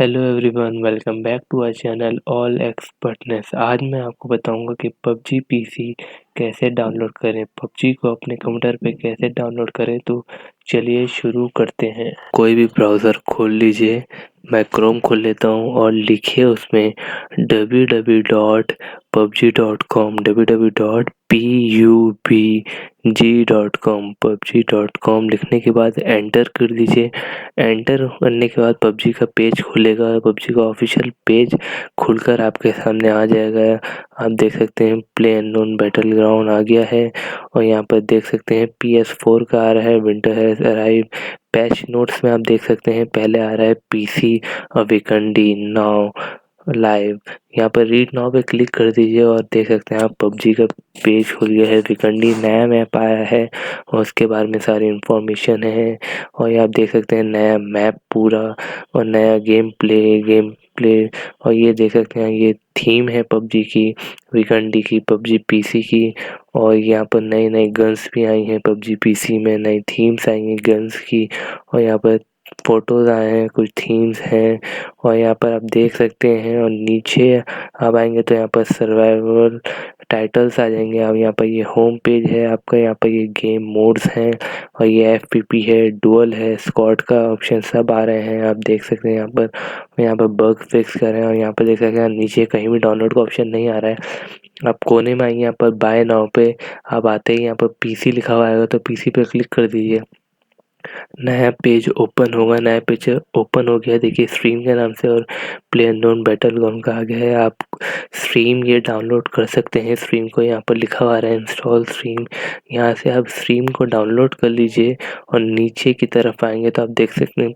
Hello everyone, welcome back to our channel all expertness. आज मैं आपको बताऊंगा कि पबजी पीसी कैसे डाउनलोड करें, पबजी को अपने कंप्यूटर पे कैसे डाउनलोड करें। तो चलिए शुरू करते हैं। कोई भी ब्राउज़र खोल लीजिए, मैं क्रोम खोल लेता हूँ और लिखिए उसमें www.pubg.com www.pubg.com pubg.com लिखने के बाद एंटर कर दीजिए। एंटर करने के बाद पबजी का पेज खुलेगा। पबजी का ऑफिशियल पेज खुलकर आपके सामने आ जाएगा। आप देख सकते हैं प्ले अननोन बैटल ग्राउंड आ गया है और यहाँ पर देख सकते हैं PS4 का आ रहा है, winter has arrive. Patch notes में आप देख सकते हैं पहले आ रहा है पीसी अविकंडी नाउ लाइव। यहाँ पर रीड नाउ पे क्लिक कर दीजिए और देख सकते हैं आप पबजी का पेज खुल गया है। विकंडी नया मैप आया है और उसके बारे में सारी इंफॉर्मेशन है। और ये आप देख सकते हैं नया मैप पूरा और नया गेम प्ले और ये देख सकते हैं ये थीम है पबजी की, विकंडी की, पबजी पीसी की। और यहाँ पर नई नई गन्स भी आई हैं पबजी पीसी में, नई थीम्स आई हैं गन्स की। और यहाँ पर फोटोज आए हैं, कुछ थीम्स हैं। और यहाँ पर आप देख सकते हैं और नीचे आप आएंगे तो यहाँ पर सर्वाइवल टाइटल्स आ जाएंगे। अब यहाँ पर ये होम पेज है आपका, यहाँ पर ये गेम मोड्स हैं और ये FPP है, डुअल है, स्क्वाड का ऑप्शन सब आ रहे हैं। आप देख सकते हैं यहाँ पर बग फिक्स कर रहे हैं और यहाँ पर देख सकते हैं नीचे कहीं भी डाउनलोड का ऑप्शन नहीं आ रहा है। आप कोने में आएंगे, यहाँ पर बाय नाउ पे आप आते ही यहाँ पर पीसी लिखा हुआ आएगा तो पीसी पे क्लिक कर दीजिए। नया पेज ओपन होगा, नया पेज ओपन हो गया देखिए स्ट्रीम के नाम से और प्ले अननोन बैटल ग्राउंड का आ गया है। आप स्ट्रीम ये डाउनलोड कर सकते हैं। स्ट्रीम को यहाँ पर लिखा हुआ है इंस्टॉल स्ट्रीम, यहाँ से आप स्ट्रीम को डाउनलोड कर लीजिए। और नीचे की तरफ आएंगे तो आप देख सकते हैं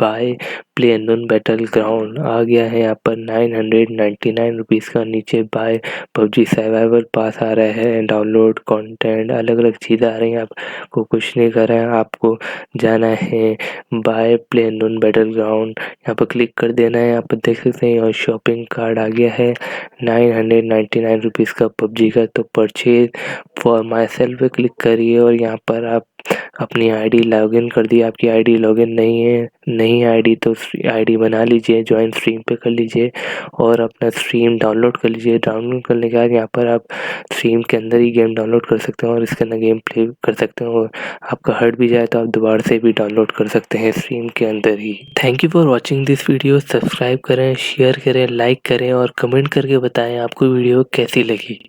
buy play unknown battle ground आ गया है। यहाँ पर 999 रुपीज़ का नीचे बाय पबजी सर्वाइवल पास आ रहा है, डाउनलोड कंटेंट अलग अलग चीज़ें आ रही हैं। आपको कुछ नहीं कर रहा है, आपको जाना है bye play unknown battle ground, यहाँ पर क्लिक कर देना है। यहाँ पर देख सकते हैं और शॉपिंग कार्ड आ गया है 999 रुपीज़ का पबजी का। तो परचेज फॉर माई सेल्फ पे क्लिक करिए और यहाँ पर आप अपनी आईडी लॉगिन कर दी। आपकी आईडी लॉगिन नहीं है, नई आईडी तो आईडी बना लीजिए, ज्वाइन स्ट्रीम पे कर लीजिए और अपना स्ट्रीम डाउनलोड कर लीजिए। डाउनलोड करने के बाद यहाँ पर आप स्ट्रीम के अंदर ही गेम डाउनलोड कर सकते हैं और इसके अंदर गेम प्ले कर सकते हैं। और आपका हट भी जाए तो आप दोबारा से भी डाउनलोड कर सकते हैं स्ट्रीम के अंदर ही। Thank you for watching this video. Subscribe करें, शेयर करें, लाइक करें और कमेंट करके बताएं आपको वीडियो कैसी लगी।